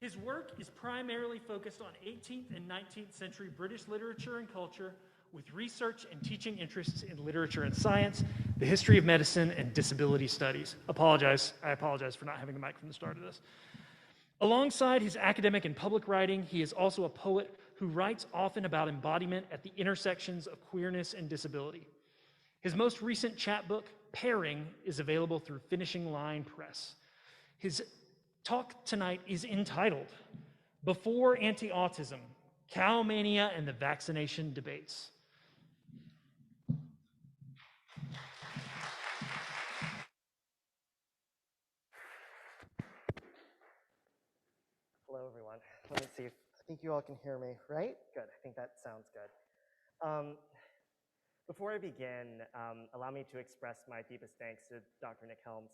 His work is primarily focused on 18th and 19th century British literature and culture, with research and teaching interests in literature and science, the history of medicine, and disability studies. I apologize for not having the mic from the start of this. Alongside his academic and public writing, he is also a poet who writes often about embodiment at the intersections of queerness and disability. His most recent chapbook, Pairing, is available through Finishing Line Press. His talk tonight is entitled Before Anti-Autism, Cow Mania and the Vaccination Debates. Hello, everyone. Let me see. I think you all can hear me, right? Good. I think that sounds good. Before I begin, allow me to express my deepest thanks to Dr. Nick Helms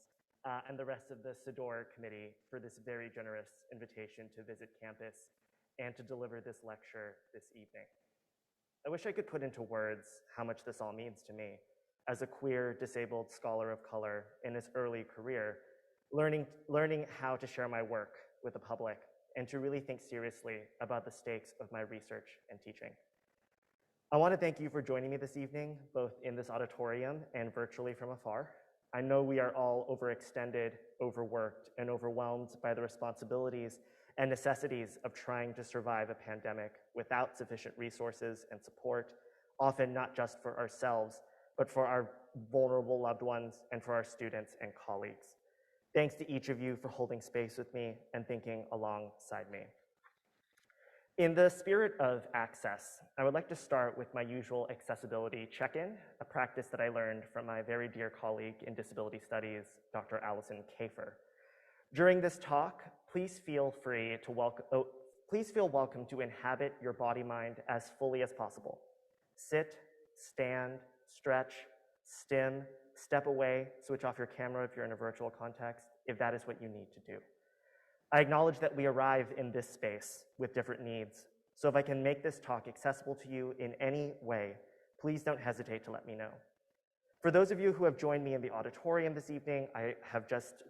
and the rest of the Sidore committee for this very generous invitation to visit campus and to deliver this lecture this evening. I wish I could put into words how much this all means to me as a queer, disabled scholar of color in his early career, learning how to share my work with the public and to really think seriously about the stakes of my research and teaching. I want to thank you for joining me this evening, both in this auditorium and virtually from afar. I know we are all overextended, overworked, and overwhelmed by the responsibilities and necessities of trying to survive a pandemic without sufficient resources and support, often not just for ourselves, but for our vulnerable loved ones and for our students and colleagues. Thanks to each of you for holding space with me and thinking alongside me. In the spirit of access, I would like to start with my usual accessibility check-in, a practice that I learned from my very dear colleague in disability studies, Dr. Allison Kafer. During this talk, please feel welcome to inhabit your body-mind as fully as possible. Sit, stand, stretch, stim, step away, switch off your camera if you're in a virtual context, if that is what you need to do. I acknowledge that we arrive in this space with different needs, so if I can make this talk accessible to you in any way, please don't hesitate to let me know. For those of you who have joined me in the auditorium this evening, I have just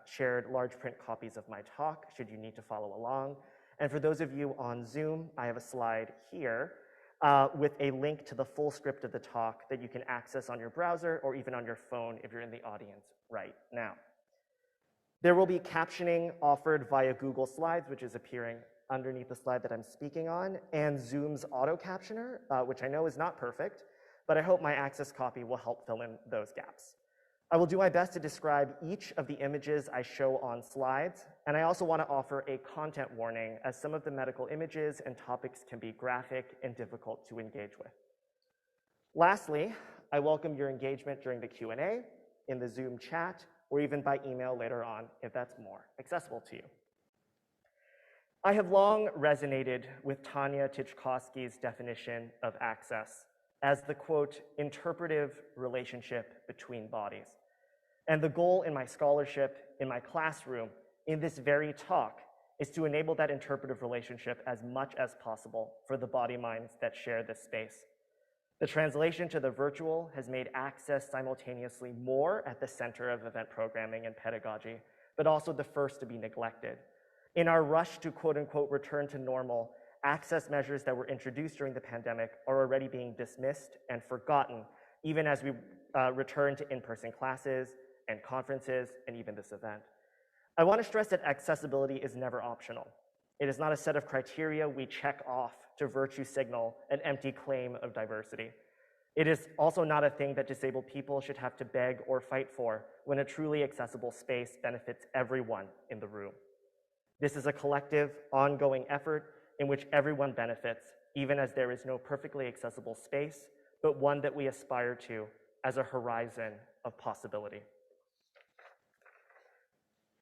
shared large print copies of my talk, should you need to follow along. And for those of you on Zoom, I have a slide here with a link to the full script of the talk that you can access on your browser or even on your phone if you're in the audience right now. There will be captioning offered via Google Slides, which is appearing underneath the slide that I'm speaking on, and Zoom's auto captioner, which I know is not perfect, but I hope my access copy will help fill in those gaps. I will do my best to describe each of the images I show on slides, and I also want to offer a content warning, as some of the medical images and topics can be graphic and difficult to engage with. Lastly, I welcome your engagement during the Q&A, in the Zoom chat, or even by email later on if that's more accessible to you. I have long resonated with Tanya Tichkowski's definition of access as the, quote, interpretive relationship between bodies. And the goal in my scholarship, in my classroom, in this very talk, is to enable that interpretive relationship as much as possible for the body minds that share this space. The translation to the virtual has made access simultaneously more at the center of event programming and pedagogy, but also the first to be neglected. In our rush to quote unquote return to normal, access measures that were introduced during the pandemic are already being dismissed and forgotten, even as we return to in-person classes and conferences and even this event. I want to stress that accessibility is never optional. It is not a set of criteria we check off to virtue signal an empty claim of diversity. It is also not a thing that disabled people should have to beg or fight for when a truly accessible space benefits everyone in the room. This is a collective, ongoing effort in which everyone benefits, even as there is no perfectly accessible space, but one that we aspire to as a horizon of possibility.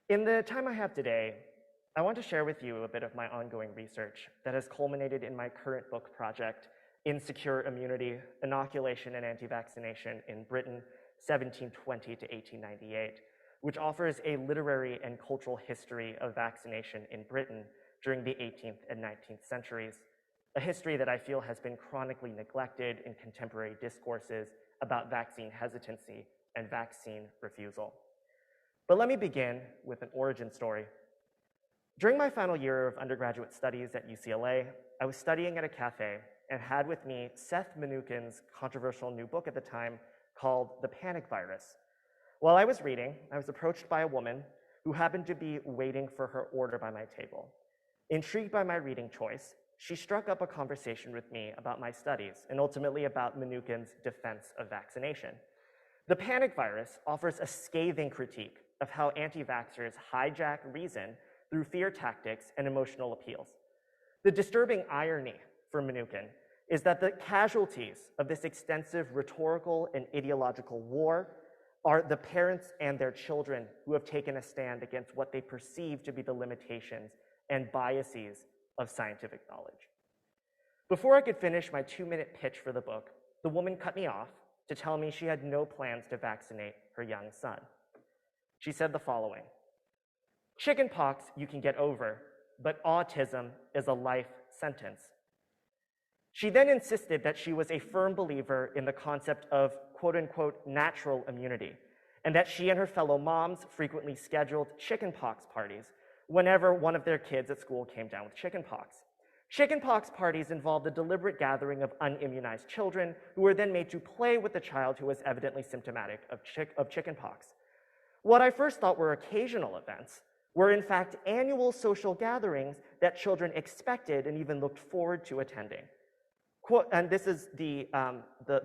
In the time I have today, I want to share with you a bit of my ongoing research that has culminated in my current book project, Insecure Immunity, Inoculation and Anti-Vaccination in Britain, 1720 to 1898, which offers a literary and cultural history of vaccination in Britain during the 18th and 19th centuries, a history that I feel has been chronically neglected in contemporary discourses about vaccine hesitancy and vaccine refusal. But let me begin with an origin story. During my final year of undergraduate studies at UCLA, I was studying at a cafe and had with me Seth Manukin's controversial new book at the time called The Panic Virus. While I was reading, I was approached by a woman who happened to be waiting for her order by my table. Intrigued by my reading choice, she struck up a conversation with me about my studies and ultimately about Manukin's defense of vaccination. The Panic Virus offers a scathing critique of how anti-vaxxers hijack reason through fear tactics and emotional appeals. The disturbing irony for Manukin is that the casualties of this extensive rhetorical and ideological war are the parents and their children who have taken a stand against what they perceive to be the limitations and biases of scientific knowledge. Before I could finish my 2-minute pitch for the book, the woman cut me off to tell me she had no plans to vaccinate her young son. She said the following: "Chickenpox you can get over, but autism is a life sentence." She then insisted that she was a firm believer in the concept of quote-unquote natural immunity, and that she and her fellow moms frequently scheduled chickenpox parties whenever one of their kids at school came down with chickenpox. Chickenpox parties involved the deliberate gathering of unimmunized children who were then made to play with the child who was evidently symptomatic of chickenpox. What I first thought were occasional events were in fact annual social gatherings that children expected and even looked forward to attending. Quote, and this is the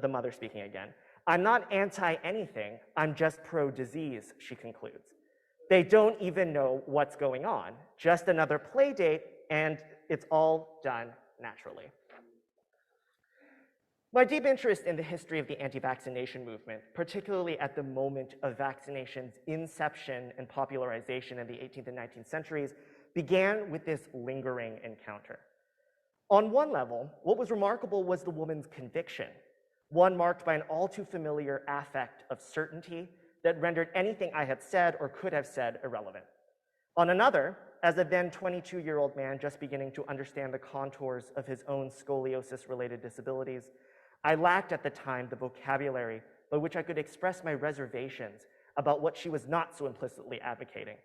mother speaking again. "I'm not anti-anything, I'm just pro-disease," she concludes. They don't even know what's going on, just another play date, and it's all done naturally. My deep interest in the history of the anti-vaccination movement, particularly at the moment of vaccination's inception and popularization in the 18th and 19th centuries, began with this lingering encounter. On one level, what was remarkable was the woman's conviction, one marked by an all too familiar affect of certainty that rendered anything I had said or could have said irrelevant. On another, as a then 22-year-old man just beginning to understand the contours of his own scoliosis-related disabilities, I lacked at the time the vocabulary by which I could express my reservations about what she was not so implicitly advocating.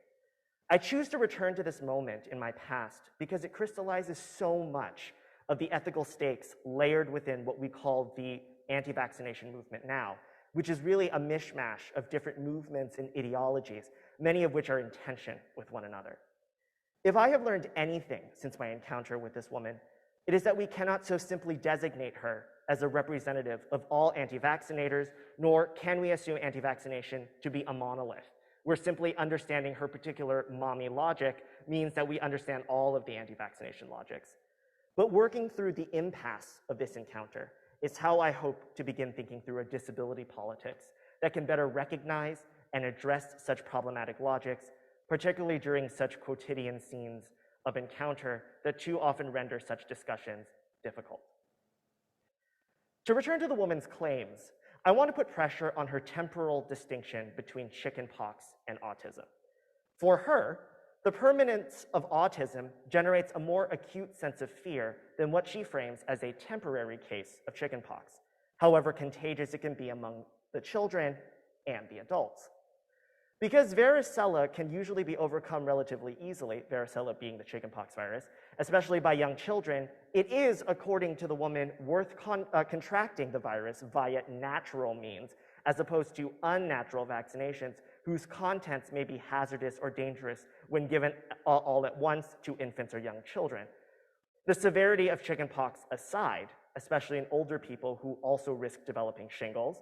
I choose to return to this moment in my past because it crystallizes so much of the ethical stakes layered within what we call the anti-vaccination movement now, which is really a mishmash of different movements and ideologies, many of which are in tension with one another. If I have learned anything since my encounter with this woman, it is that we cannot so simply designate her as a representative of all anti-vaccinators, nor can we assume anti-vaccination to be a monolith, where simply understanding her particular mommy logic means that we understand all of the anti-vaccination logics. But working through the impasse of this encounter is how I hope to begin thinking through a disability politics that can better recognize and address such problematic logics, particularly during such quotidian scenes of encounter that too often render such discussions difficult. To return to the woman's claims, I want to put pressure on her temporal distinction between chickenpox and autism. For her, the permanence of autism generates a more acute sense of fear than what she frames as a temporary case of chickenpox, however contagious it can be among the children and the adults. Because varicella can usually be overcome relatively easily, varicella being the chickenpox virus, especially by young children, it is, according to the woman, worth contracting the virus via natural means, as opposed to unnatural vaccinations whose contents may be hazardous or dangerous when given all at once to infants or young children. The severity of chickenpox aside, especially in older people who also risk developing shingles,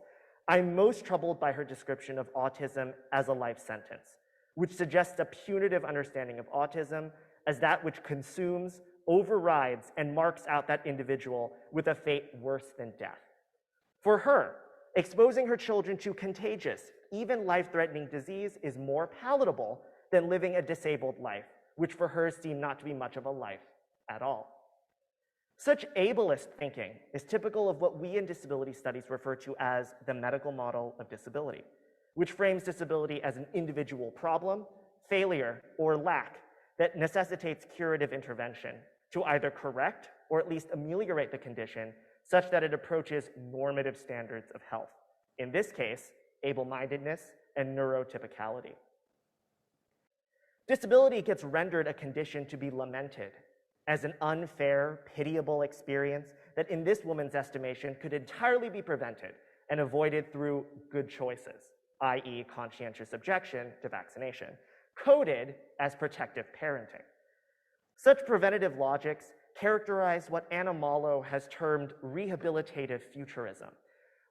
I'm most troubled by her description of autism as a life sentence, which suggests a punitive understanding of autism as that which consumes, overrides, and marks out that individual with a fate worse than death. For her, exposing her children to contagious, even life-threatening disease is more palatable than living a disabled life, which for her seemed not to be much of a life at all. Such ableist thinking is typical of what we in disability studies refer to as the medical model of disability, which frames disability as an individual problem, failure, or lack that necessitates curative intervention to either correct or at least ameliorate the condition such that it approaches normative standards of health. In this case, able-mindedness and neurotypicality. Disability gets rendered a condition to be lamented as an unfair, pitiable experience that in this woman's estimation could entirely be prevented and avoided through good choices, i.e. conscientious objection to vaccination, coded as protective parenting. Such preventative logics characterize what Anna Malo has termed rehabilitative futurism,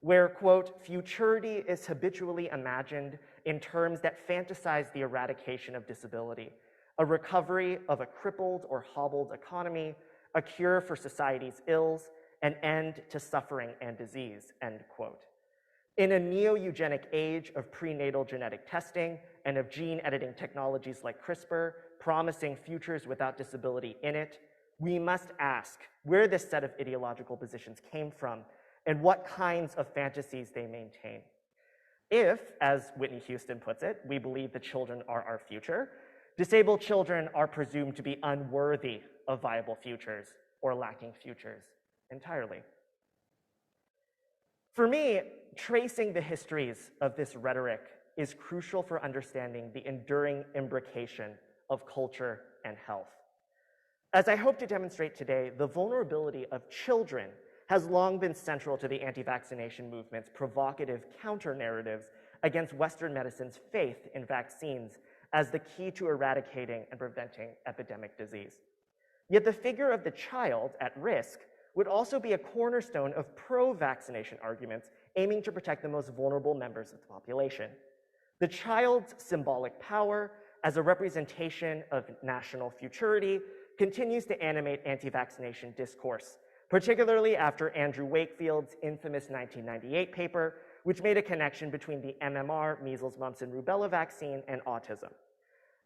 where, quote, futurity is habitually imagined in terms that fantasize the eradication of disability, a recovery of a crippled or hobbled economy, a cure for society's ills, an end to suffering and disease, end quote. In a neo-eugenic age of prenatal genetic testing and of gene editing technologies like CRISPR, promising futures without disability in it, we must ask where this set of ideological positions came from and what kinds of fantasies they maintain. If, as Whitney Houston puts it, we believe the children are our future, disabled children are presumed to be unworthy of viable futures or lacking futures entirely. For me, tracing the histories of this rhetoric is crucial for understanding the enduring imbrication of culture and health. As I hope to demonstrate today, the vulnerability of children has long been central to the anti-vaccination movement's provocative counter-narratives against Western medicine's faith in vaccines as the key to eradicating and preventing epidemic disease. Yet the figure of the child at risk would also be a cornerstone of pro-vaccination arguments aiming to protect the most vulnerable members of the population. The child's symbolic power as a representation of national futurity continues to animate anti-vaccination discourse, particularly after Andrew Wakefield's infamous 1998 paper, which made a connection between the MMR, measles, mumps, and rubella vaccine and autism.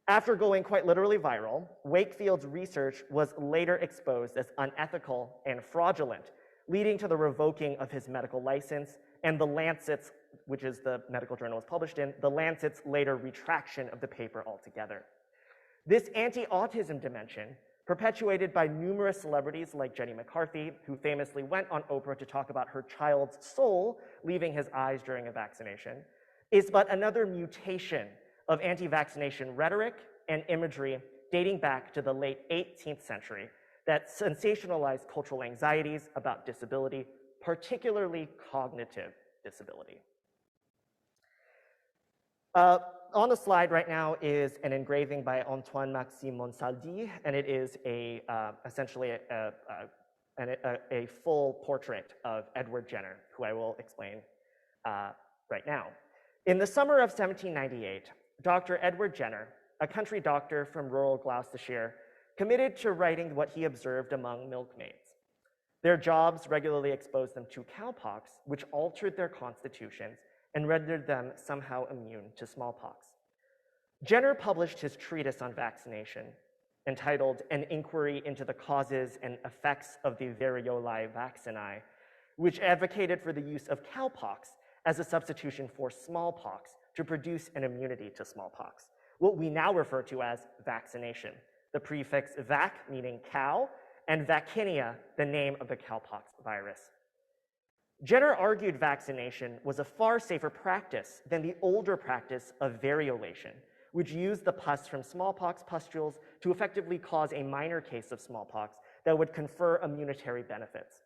After going quite literally viral, Wakefield's research was later exposed as unethical and fraudulent, leading to the revoking of his medical license and the Lancet's, which is the medical journal it was published in, the Lancet's later retraction of the paper altogether. This anti-autism dimension, perpetuated by numerous celebrities like Jenny McCarthy, who famously went on Oprah to talk about her child's soul leaving his eyes during a vaccination, is but another mutation of anti-vaccination rhetoric and imagery dating back to the late 18th century that sensationalized cultural anxieties about disability, particularly cognitive disability. On the slide right now is an engraving by Antoine-Maxime Monsaldi, and it is essentially a full portrait of Edward Jenner, who I will explain right now. In the summer of 1798, Dr. Edward Jenner, a country doctor from rural Gloucestershire, committed to writing what he observed among milkmaids. Their jobs regularly exposed them to cowpox, which altered their constitutions and rendered them somehow immune to smallpox. Jenner published his treatise on vaccination, entitled An Inquiry into the Causes and Effects of the Variolae Vaccinae, which advocated for the use of cowpox as a substitution for smallpox to produce an immunity to smallpox, what we now refer to as vaccination, the prefix vac meaning cow, and vaccinia, the name of the cowpox virus. Jenner argued vaccination was a far safer practice than the older practice of variolation, which used the pus from smallpox pustules to effectively cause a minor case of smallpox that would confer immunitary benefits.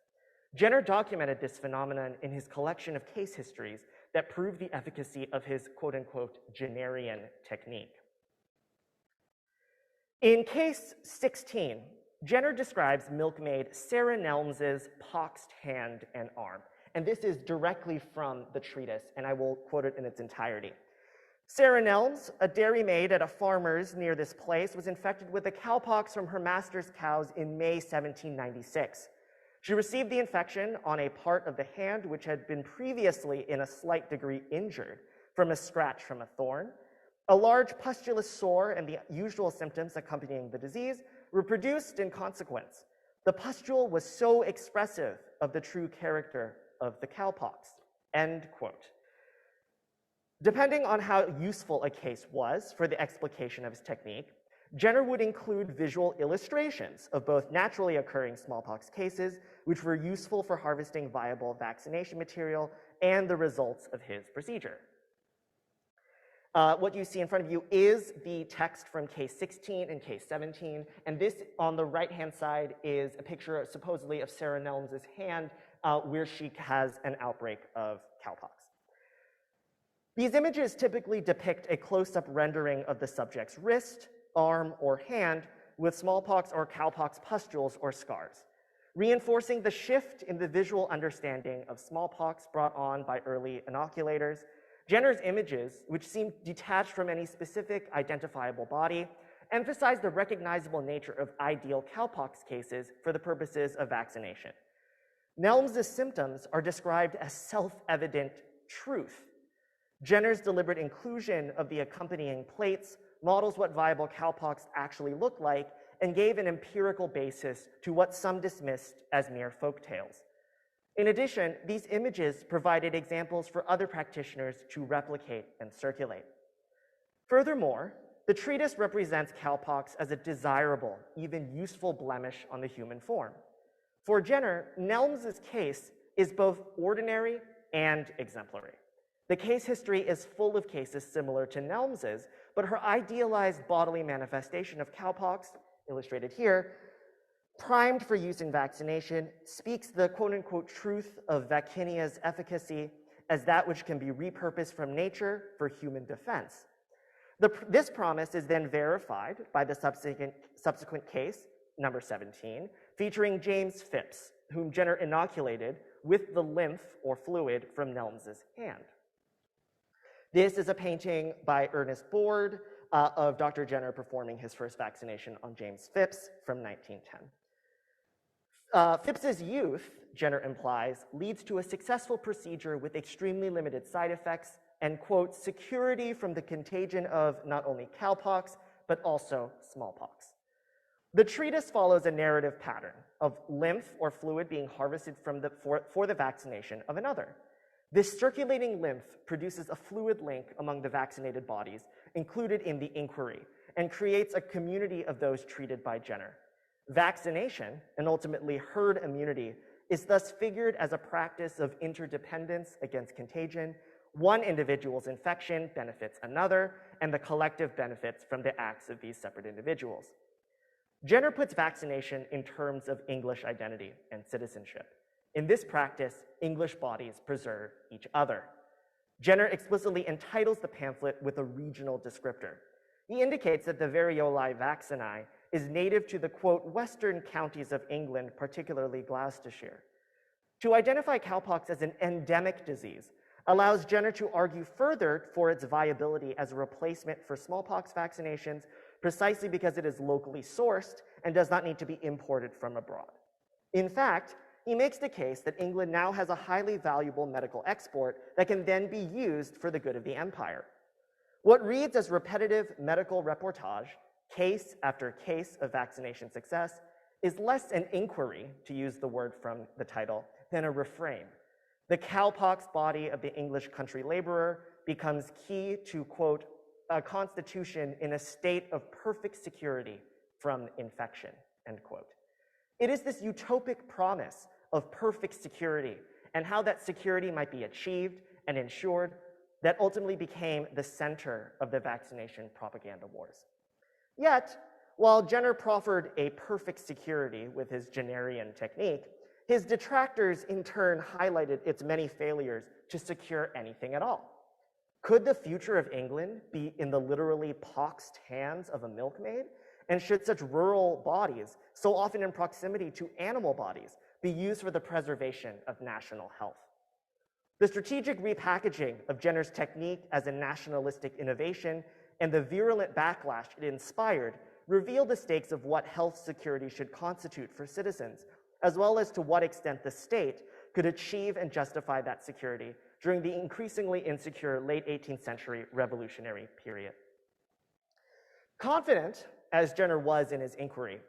Jenner documented this phenomenon in his collection of case histories that prove the efficacy of his quote-unquote Jennerian technique. In case 16, Jenner describes milkmaid Sarah Nelms's poxed hand and arm, and this is directly from the treatise, and I will quote it in its entirety. Sarah Nelms, a dairymaid at a farmer's near this place, was infected with the cowpox from her master's cows in May 1796. She received the infection on a part of the hand which had been previously in a slight degree injured from a scratch from a thorn. A large pustulous sore and the usual symptoms accompanying the disease were produced in consequence. The pustule was so expressive of the true character of the cowpox, end quote. Depending on how useful a case was for the explication of his technique, Jenner would include visual illustrations of both naturally occurring smallpox cases, which were useful for harvesting viable vaccination material, and the results of his procedure. What you see in front of you is the text from case 16 and case 17, and this on the right-hand side is a picture supposedly of Sarah Nelms' hand where she has an outbreak of cowpox. These images typically depict a close-up rendering of the subject's wrist, arm, or hand with smallpox or cowpox pustules or scars, reinforcing the shift in the visual understanding of smallpox brought on by early inoculators. Jenner's images, which seem detached from any specific identifiable body, emphasize the recognizable nature of ideal cowpox cases for the purposes of vaccination. Nelms' symptoms are described as self-evident truth. Jenner's deliberate inclusion of the accompanying plates models what viable cowpox actually look like and gave an empirical basis to what some dismissed as mere folk tales. In addition, these images provided examples for other practitioners to replicate and circulate. Furthermore, the treatise represents cowpox as a desirable, even useful blemish on the human form. For Jenner, Nelms' case is both ordinary and exemplary. The case history is full of cases similar to Nelms's, but her idealized bodily manifestation of cowpox, illustrated here, primed for use in vaccination, speaks the quote-unquote truth of vaccinea's efficacy as that which can be repurposed from nature for human defense. This promise is then verified by the subsequent case, number 17, featuring James Phipps, whom Jenner inoculated with the lymph or fluid from Nelms's hand. This is a painting by Ernest Board of Dr. Jenner performing his first vaccination on James Phipps from 1910. Phipps's youth, Jenner implies, leads to a successful procedure with extremely limited side effects and, quote, security from the contagion of not only cowpox, but also smallpox. The treatise follows a narrative pattern of lymph or fluid being harvested for the vaccination of another. This circulating lymph produces a fluid link among the vaccinated bodies included in the inquiry and creates a community of those treated by Jenner. Vaccination, and ultimately herd immunity, is thus figured as a practice of interdependence against contagion. One individual's infection benefits another, and the collective benefits from the acts of these separate individuals. Jenner puts vaccination in terms of English identity and citizenship. In this practice, English bodies preserve each other. Jenner explicitly entitles the pamphlet with a regional descriptor. He indicates that the variolae vaccinae is native to the, quote, western counties of England, particularly Gloucestershire. To identify cowpox as an endemic disease allows Jenner to argue further for its viability as a replacement for smallpox vaccinations, precisely because it is locally sourced and does not need to be imported from abroad. In fact, he makes the case that England now has a highly valuable medical export that can then be used for the good of the empire. What reads as repetitive medical reportage, case after case of vaccination success, is less an inquiry, to use the word from the title, than a refrain. The cowpox body of the English country laborer becomes key to, quote, a constitution in a state of perfect security from infection, end quote. It is this utopic promise of perfect security and how that security might be achieved and ensured that ultimately became the center of the vaccination propaganda wars. Yet, while Jenner proffered a perfect security with his Jennerian technique, his detractors in turn highlighted its many failures to secure anything at all. Could the future of England be in the literally poxed hands of a milkmaid? And should such rural bodies, so often in proximity to animal bodies, be used for the preservation of national health? The strategic repackaging of Jenner's technique as a nationalistic innovation and the virulent backlash it inspired reveal the stakes of what health security should constitute for citizens, as well as to what extent the state could achieve and justify that security during the increasingly insecure late 18th century revolutionary period. Confident, as Jenner was in his inquiry,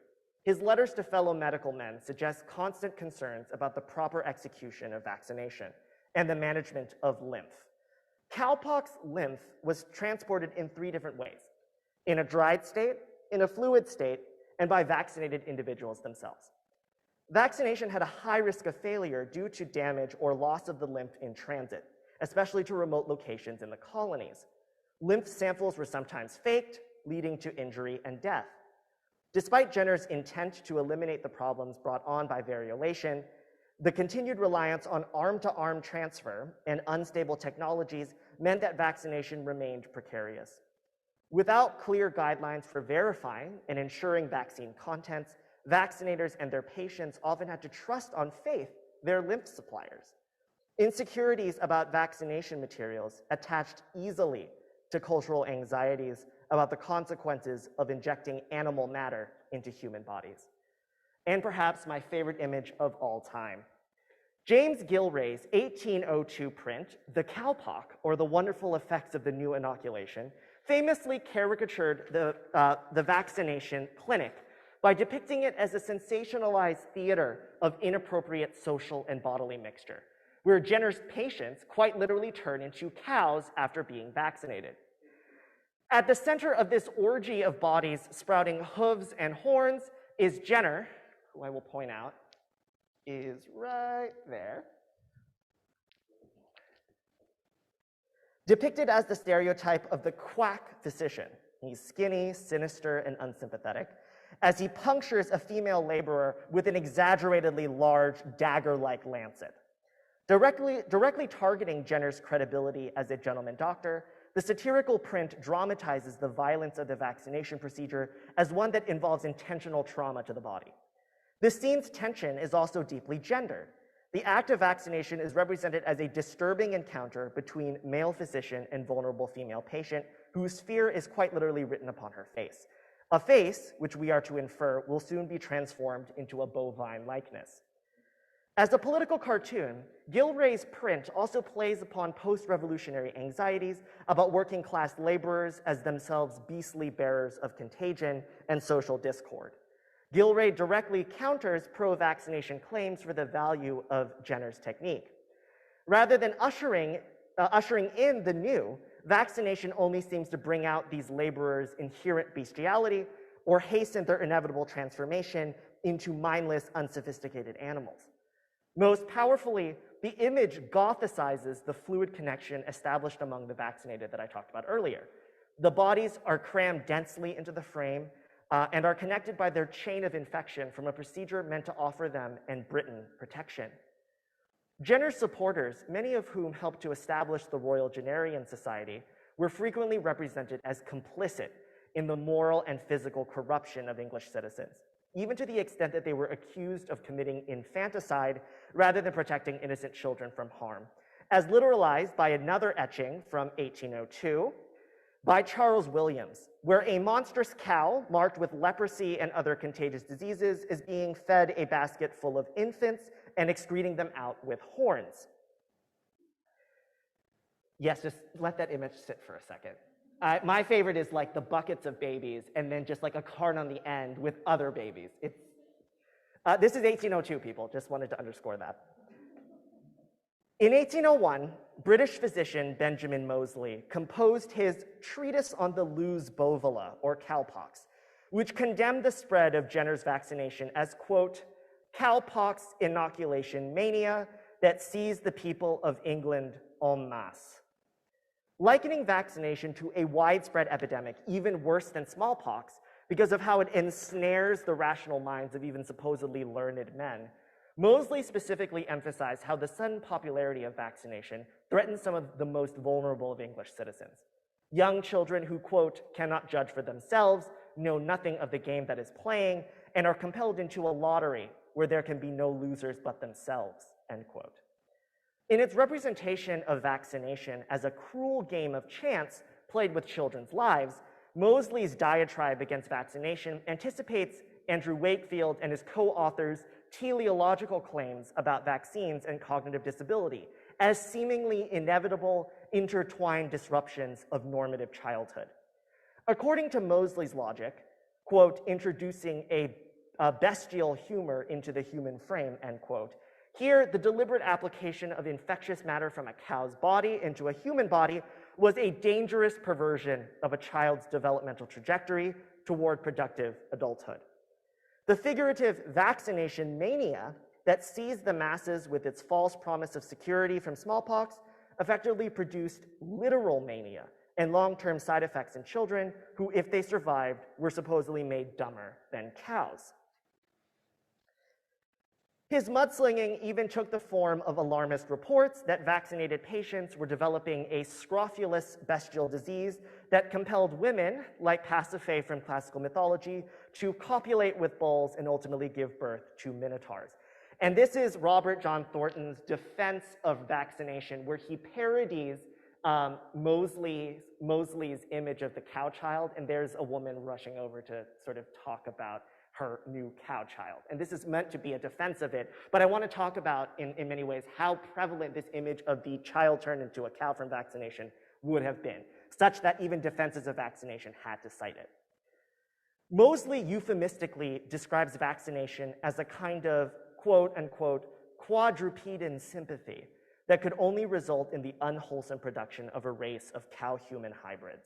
his letters to fellow medical men suggest constant concerns about the proper execution of vaccination and the management of lymph. Cowpox lymph was transported in 3 different ways: in a dried state, in a fluid state, and by vaccinated individuals themselves. Vaccination had a high risk of failure due to damage or loss of the lymph in transit, especially to remote locations in the colonies. Lymph samples were sometimes faked, leading to injury and death. Despite Jenner's intent to eliminate the problems brought on by variolation, the continued reliance on arm-to-arm transfer and unstable technologies meant that vaccination remained precarious. Without clear guidelines for verifying and ensuring vaccine contents, vaccinators and their patients often had to trust on faith their lymph suppliers. Insecurities about vaccination materials attached easily to cultural anxieties about the consequences of injecting animal matter into human bodies. And perhaps my favorite image of all time. James Gilray's 1802 print, The Cowpox, or the Wonderful Effects of the New Inoculation, famously caricatured the vaccination clinic by depicting it as a sensationalized theater of inappropriate social and bodily mixture, where Jenner's patients quite literally turn into cows after being vaccinated. At the center of this orgy of bodies sprouting hooves and horns is Jenner, who I will point out is right there, depicted as the stereotype of the quack physician. He's skinny, sinister, and unsympathetic, as he punctures a female laborer with an exaggeratedly large dagger-like lancet. Directly targeting Jenner's credibility as a gentleman doctor, the satirical print dramatizes the violence of the vaccination procedure as one that involves intentional trauma to the body. The scene's tension is also deeply gendered. The act of vaccination is represented as a disturbing encounter between male physician and vulnerable female patient, whose fear is quite literally written upon her face. A face, which we are to infer, will soon be transformed into a bovine likeness. As a political cartoon, Gilray's print also plays upon post-revolutionary anxieties about working-class laborers as themselves beastly bearers of contagion and social discord. Gilray directly counters pro-vaccination claims for the value of Jenner's technique. Rather than ushering in the new, vaccination only seems to bring out these laborers' inherent bestiality or hasten their inevitable transformation into mindless, unsophisticated animals. Most powerfully, the image gothicizes the fluid connection established among the vaccinated that I talked about earlier. The bodies are crammed densely into the frame and are connected by their chain of infection from a procedure meant to offer them and Britain protection. Jenner's supporters, many of whom helped to establish the Royal Jennerian Society, were frequently represented as complicit in the moral and physical corruption of English citizens, even to the extent that they were accused of committing infanticide rather than protecting innocent children from harm, as literalized by another etching from 1802 by Charles Williams, where a monstrous cow marked with leprosy and other contagious diseases is being fed a basket full of infants and excreting them out with horns. Yes, just let that image sit for a second. My favorite is like the buckets of babies and then just like a cart on the end with other babies. This is 1802, people, just wanted to underscore that. In 1801, British physician Benjamin Moseley composed his Treatise on the Luz Bovila, or cowpox, which condemned the spread of Jenner's vaccination as, quote, cowpox inoculation mania that seized the people of England en masse. Likening vaccination to a widespread epidemic, even worse than smallpox, because of how it ensnares the rational minds of even supposedly learned men, Moseley specifically emphasized how the sudden popularity of vaccination threatens some of the most vulnerable of English citizens. Young children who, quote, cannot judge for themselves, know nothing of the game that is playing, and are compelled into a lottery where there can be no losers but themselves, end quote. In its representation of vaccination as a cruel game of chance played with children's lives, Moseley's diatribe against vaccination anticipates Andrew Wakefield and his co-authors' teleological claims about vaccines and cognitive disability as seemingly inevitable, intertwined disruptions of normative childhood. According to Moseley's logic, quote, introducing a bestial humor into the human frame, end quote, here, the deliberate application of infectious matter from a cow's body into a human body was a dangerous perversion of a child's developmental trajectory toward productive adulthood. The figurative vaccination mania that seized the masses with its false promise of security from smallpox effectively produced literal mania and long-term side effects in children who, if they survived, were supposedly made dumber than cows. His mudslinging even took the form of alarmist reports that vaccinated patients were developing a scrofulous bestial disease that compelled women, like Pasiphae from classical mythology, to copulate with bulls and ultimately give birth to minotaurs. And this is Robert John Thornton's defense of vaccination, where he parodies Mosley's image of the cow child, and there's a woman rushing over to sort of talk about her new cow child. And this is meant to be a defense of it, but I want to talk about, in many ways, how prevalent this image of the child turned into a cow from vaccination would have been, such that even defenses of vaccination had to cite it. Mosley euphemistically describes vaccination as a kind of quote-unquote quadrupedan sympathy that could only result in the unwholesome production of a race of cow-human hybrids.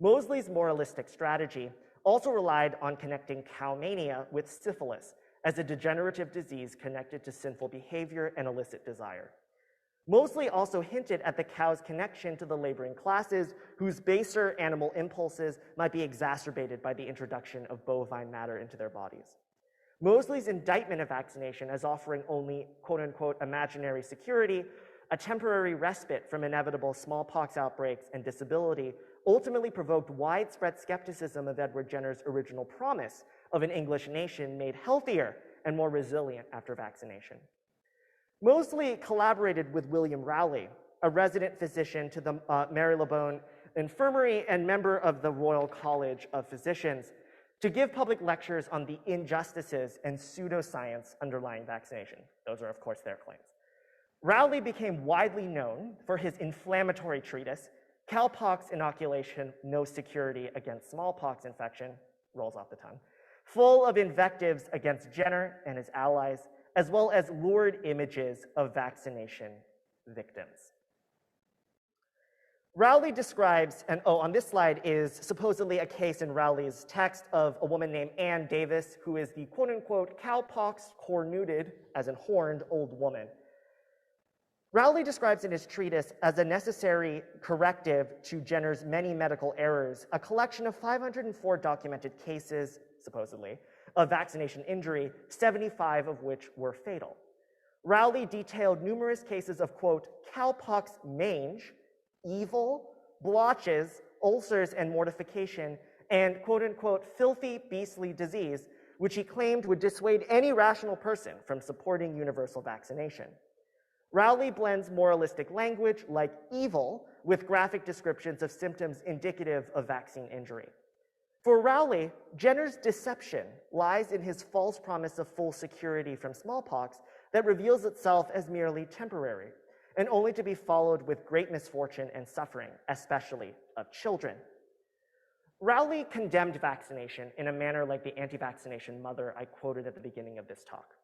Mosley's moralistic strategy also relied on connecting cowmania with syphilis as a degenerative disease connected to sinful behavior and illicit desire. Mosley also hinted at the cow's connection to the laboring classes, whose baser animal impulses might be exacerbated by the introduction of bovine matter into their bodies. Mosley's indictment of vaccination as offering only quote-unquote imaginary security, a temporary respite from inevitable smallpox outbreaks and disability, ultimately provoked widespread skepticism of Edward Jenner's original promise of an English nation made healthier and more resilient after vaccination. Mosley collaborated with William Rowley, a resident physician to the Marylebone Infirmary and member of the Royal College of Physicians, to give public lectures on the injustices and pseudoscience underlying vaccination. Those are, of course, their claims. Rowley became widely known for his inflammatory treatise, Cowpox Inoculation, No Security Against Smallpox Infection, rolls off the tongue, full of invectives against Jenner and his allies, as well as lurid images of vaccination victims. Rowley describes, and on this slide is supposedly a case in Rowley's text of a woman named Anne Davis, who is the quote-unquote cowpox cornuted, as in horned, old woman. Rowley describes in his treatise as a necessary corrective to Jenner's many medical errors, a collection of 504 documented cases, supposedly, of vaccination injury, 75 of which were fatal. Rowley detailed numerous cases of, quote, cowpox mange, evil, blotches, ulcers, and mortification, and, quote-unquote, filthy, beastly disease, which he claimed would dissuade any rational person from supporting universal vaccination. Rowley blends moralistic language, like evil, with graphic descriptions of symptoms indicative of vaccine injury. For Rowley, Jenner's deception lies in his false promise of full security from smallpox that reveals itself as merely temporary, and only to be followed with great misfortune and suffering, especially of children. Rowley condemned vaccination in a manner like the anti-vaccination mother I quoted at the beginning of this talk.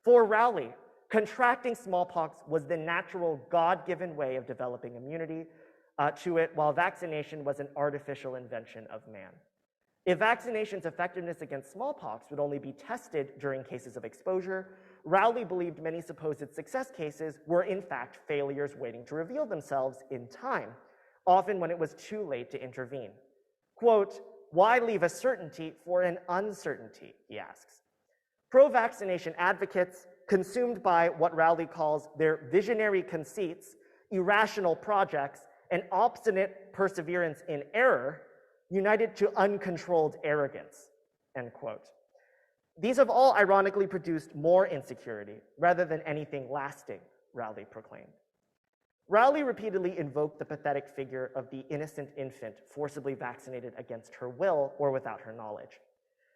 For Rowley, contracting smallpox was the natural, God-given way of developing immunity to it, while vaccination was an artificial invention of man. If vaccination's effectiveness against smallpox would only be tested during cases of exposure, Rowley believed many supposed success cases were in fact failures waiting to reveal themselves in time, often when it was too late to intervene. Quote, why leave a certainty for an uncertainty, he asks. Pro-vaccination advocates, consumed by what Rowley calls their visionary conceits, irrational projects, and obstinate perseverance in error, united to uncontrolled arrogance, end quote. These have all ironically produced more insecurity rather than anything lasting, Rowley proclaimed. Rowley repeatedly invoked the pathetic figure of the innocent infant forcibly vaccinated against her will or without her knowledge.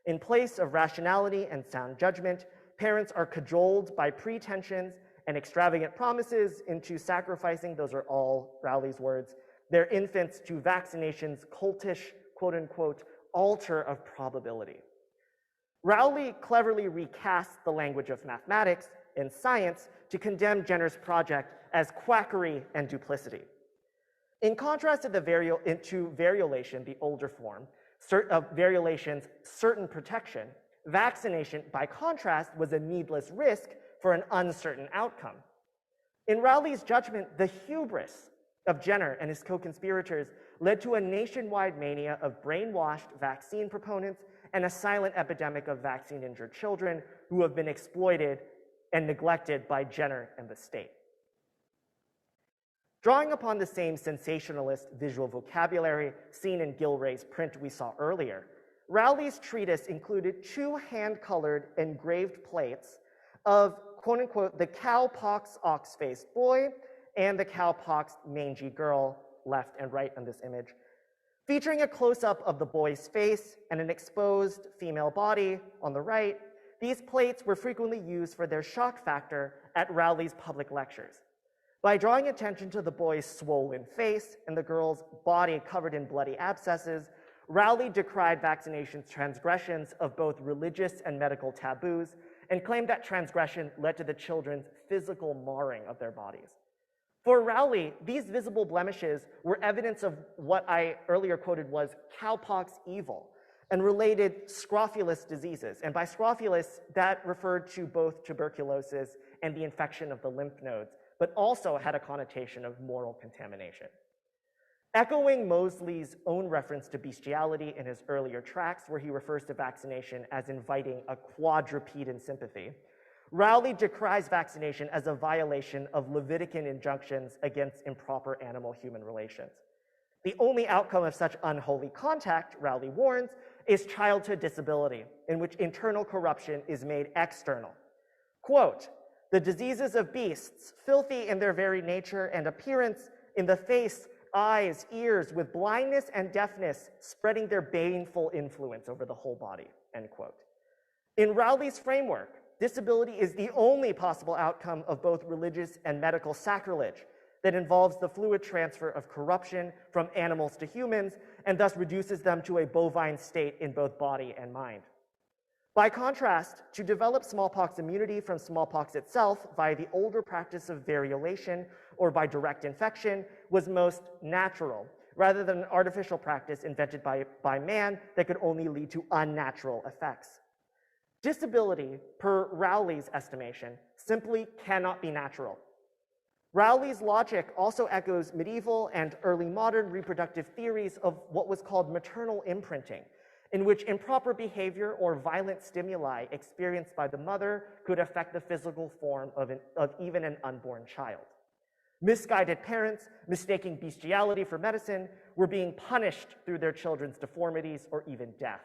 In place of rationality and sound judgment, parents are cajoled by pretensions and extravagant promises into sacrificing, those are all Rowley's words, their infants to vaccination's cultish, quote-unquote, altar of probability. Rowley cleverly recasts the language of mathematics and science to condemn Jenner's project as quackery and duplicity. In contrast to variolation, the older form, of variolation's certain protection, vaccination, by contrast, was a needless risk for an uncertain outcome. In Rowley's judgment, the hubris of Jenner and his co-conspirators led to a nationwide mania of brainwashed vaccine proponents and a silent epidemic of vaccine-injured children who have been exploited and neglected by Jenner and the state. Drawing upon the same sensationalist visual vocabulary seen in Gilray's print we saw earlier, Rowley's treatise included 2 hand-colored engraved plates of, quote-unquote, the cowpox ox-faced boy and the cowpox mangy girl, left and right in this image, featuring a close-up of the boy's face and an exposed female body on the right. These plates were frequently used for their shock factor at Rowley's public lectures. By drawing attention to the boy's swollen face and the girl's body covered in bloody abscesses, Rowley decried vaccination's transgressions of both religious and medical taboos and claimed that transgression led to the children's physical marring of their bodies. For Rowley, these visible blemishes were evidence of what I earlier quoted was cowpox evil and related scrofulous diseases. And by scrofulous, that referred to both tuberculosis and the infection of the lymph nodes, but also had a connotation of moral contamination. Echoing Moseley's own reference to bestiality in his earlier tracts, where he refers to vaccination as inviting a quadrupedal sympathy, Rowley decries vaccination as a violation of Levitican injunctions against improper animal-human relations. The only outcome of such unholy contact, Rowley warns, is childhood disability, in which internal corruption is made external. Quote, the diseases of beasts, filthy in their very nature and appearance, in the face, eyes, ears, with blindness and deafness, spreading their baneful influence over the whole body, end quote. In Rowley's framework, disability is the only possible outcome of both religious and medical sacrilege that involves the fluid transfer of corruption from animals to humans and thus reduces them to a bovine state in both body and mind. By contrast, to develop smallpox immunity from smallpox itself via the older practice of variolation or by direct infection was most natural, rather than an artificial practice invented by man that could only lead to unnatural effects. Disability, per Rowley's estimation, simply cannot be natural. Rowley's logic also echoes medieval and early modern reproductive theories of what was called maternal imprinting, in which improper behavior or violent stimuli experienced by the mother could affect the physical form of even an unborn child. Misguided parents, mistaking bestiality for medicine, were being punished through their children's deformities or even death.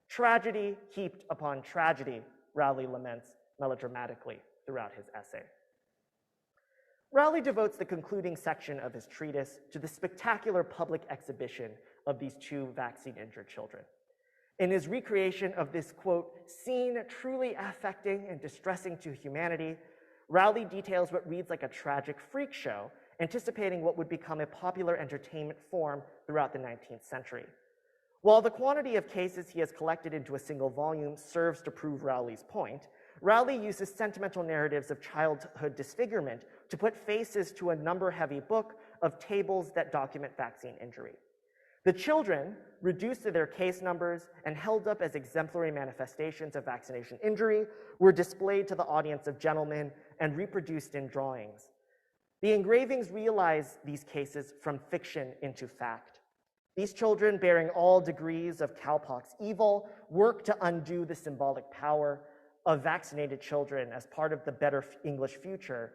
Tragedy heaped upon tragedy, Rowley laments melodramatically throughout his essay. Rowley devotes the concluding section of his treatise to the spectacular public exhibition of these 2 vaccine-injured children. In his recreation of this, quote, scene truly affecting and distressing to humanity, Rowley details what reads like a tragic freak show, anticipating what would become a popular entertainment form throughout the 19th century. While the quantity of cases he has collected into a single volume serves to prove Rowley's point, Rowley uses sentimental narratives of childhood disfigurement to put faces to a number-heavy book of tables that document vaccine injury. The children, reduced to their case numbers and held up as exemplary manifestations of vaccination injury, were displayed to the audience of gentlemen and reproduced in drawings. The engravings realize these cases from fiction into fact. These children, bearing all degrees of cowpox evil, work to undo the symbolic power of vaccinated children as part of the better English future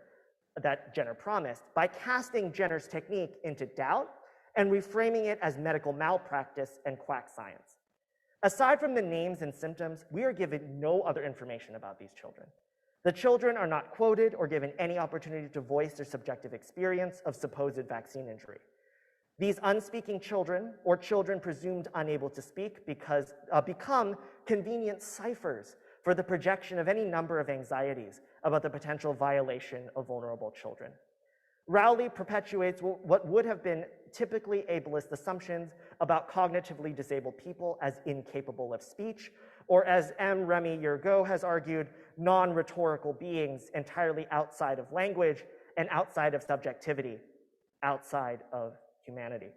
that Jenner promised by casting Jenner's technique into doubt and reframing it as medical malpractice and quack science. Aside from the names and symptoms, we are given no other information about these children. The children are not quoted or given any opportunity to voice their subjective experience of supposed vaccine injury. These unspeaking children, or children presumed unable to speak, become convenient ciphers for the projection of any number of anxieties about the potential violation of vulnerable children. Rowley perpetuates what would have been typically ableist assumptions about cognitively disabled people as incapable of speech, or as M. Remy Yergo has argued, non-rhetorical beings entirely outside of language and outside of subjectivity, outside of humanity.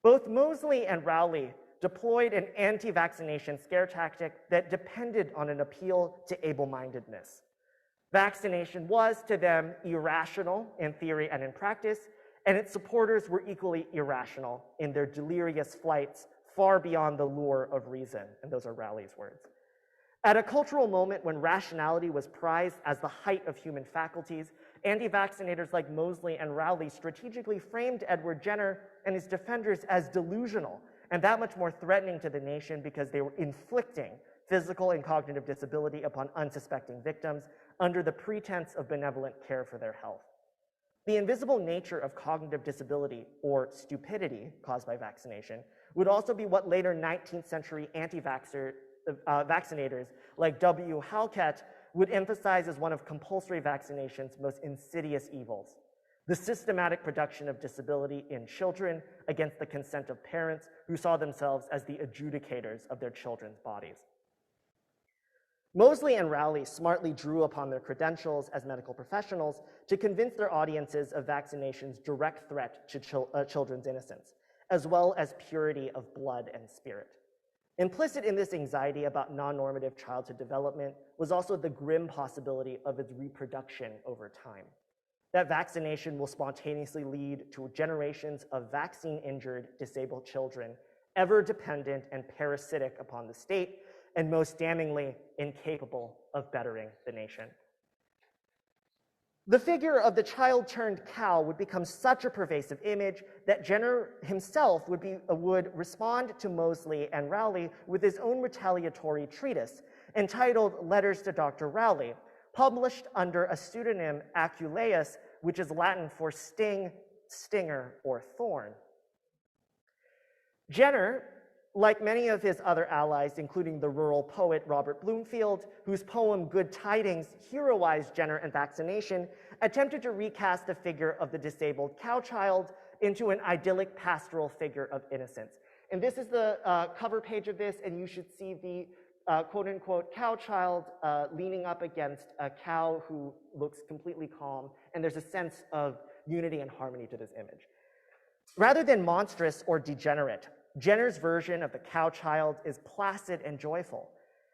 Both Moseley and Rowley deployed an anti-vaccination scare tactic that depended on an appeal to able-mindedness. Vaccination was, to them, irrational in theory and in practice, and its supporters were equally irrational in their delirious flights far beyond the lure of reason, and those are Rowley's words. At a cultural moment when rationality was prized as the height of human faculties, anti-vaccinators like Moseley and Rowley strategically framed Edward Jenner and his defenders as delusional, and that much more threatening to the nation because they were inflicting physical and cognitive disability upon unsuspecting victims under the pretense of benevolent care for their health. The invisible nature of cognitive disability, or stupidity, caused by vaccination, would also be what later 19th century vaccinators like W. Halkett would emphasize as one of compulsory vaccination's most insidious evils: the systematic production of disability in children against the consent of parents who saw themselves as the adjudicators of their children's bodies. Moseley and Rowley smartly drew upon their credentials as medical professionals to convince their audiences of vaccination's direct threat to children's innocence, as well as purity of blood and spirit. Implicit in this anxiety about non-normative childhood development was also the grim possibility of its reproduction over time. That vaccination will spontaneously lead to generations of vaccine-injured, disabled children, ever dependent and parasitic upon the state, and most damningly, incapable of bettering the nation. The figure of the child-turned-cow would become such a pervasive image that Jenner himself would respond to Moseley and Rowley with his own retaliatory treatise entitled Letters to Dr. Rowley, published under a pseudonym Aculeus, which is Latin for sting, stinger, or thorn. Jenner, like many of his other allies, including the rural poet Robert Bloomfield, whose poem Good Tidings heroized Jenner and vaccination, attempted to recast the figure of the disabled cow child into an idyllic pastoral figure of innocence. And this is the cover page of this, and you should see the quote-unquote cow child leaning up against a cow who looks completely calm, and there's a sense of unity and harmony to this image. Rather than monstrous or degenerate, Jenner's version of the cow child is placid and joyful.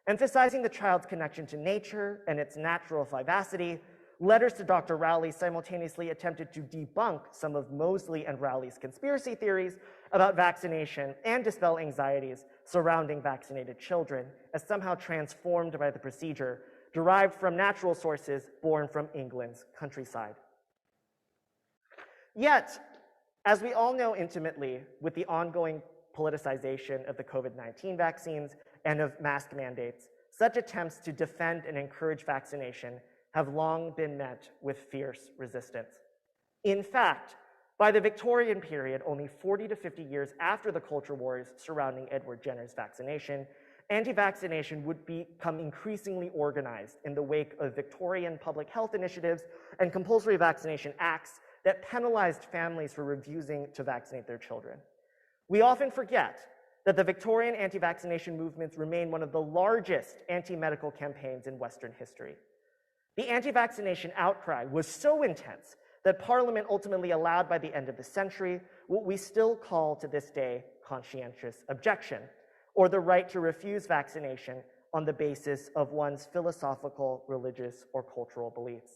Emphasizing the child's connection to nature and its natural vivacity, Letters to Dr. Rowley simultaneously attempted to debunk some of Moseley and Rowley's conspiracy theories about vaccination and dispel anxieties surrounding vaccinated children as somehow transformed by the procedure, derived from natural sources born from England's countryside. Yet, as we all know intimately, with the ongoing politicization of the COVID-19 vaccines and of mask mandates, such attempts to defend and encourage vaccination have long been met with fierce resistance. In fact, by the Victorian period, only 40 to 50 years after the culture wars surrounding Edward Jenner's vaccination, anti-vaccination would become increasingly organized in the wake of Victorian public health initiatives and compulsory vaccination acts that penalized families for refusing to vaccinate their children. We often forget that the Victorian anti-vaccination movements remain one of the largest anti-medical campaigns in Western history. The anti-vaccination outcry was so intense that Parliament ultimately allowed by the end of the century what we still call to this day conscientious objection, or the right to refuse vaccination on the basis of one's philosophical, religious, or cultural beliefs.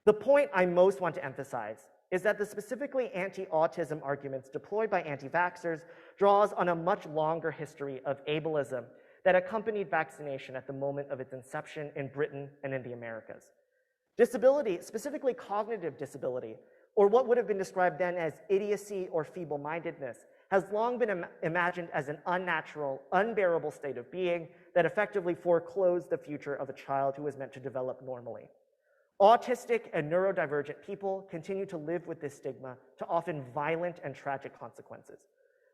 The point I most want to emphasize is that the specifically anti-autism arguments deployed by anti-vaxxers draws on a much longer history of ableism that accompanied vaccination at the moment of its inception in Britain and in the Americas. Disability, specifically cognitive disability, or what would have been described then as idiocy or feeble-mindedness, has long been imagined as an unnatural, unbearable state of being that effectively foreclosed the future of a child who was meant to develop normally. Autistic and neurodivergent people continue to live with this stigma to often violent and tragic consequences.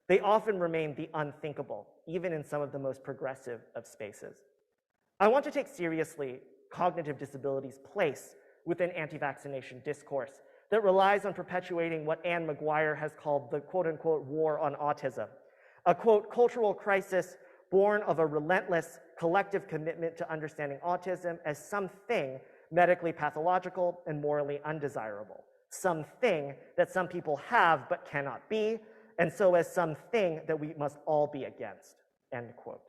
They often remain the unthinkable, even in some of the most progressive of spaces. I want to take seriously cognitive disability's place within anti-vaccination discourse that relies on perpetuating what Anne Maguire has called the quote-unquote war on autism, a quote cultural crisis born of a relentless collective commitment to understanding autism as something medically pathological and morally undesirable, something that some people have but cannot be, and so as something that we must all be against, end quote.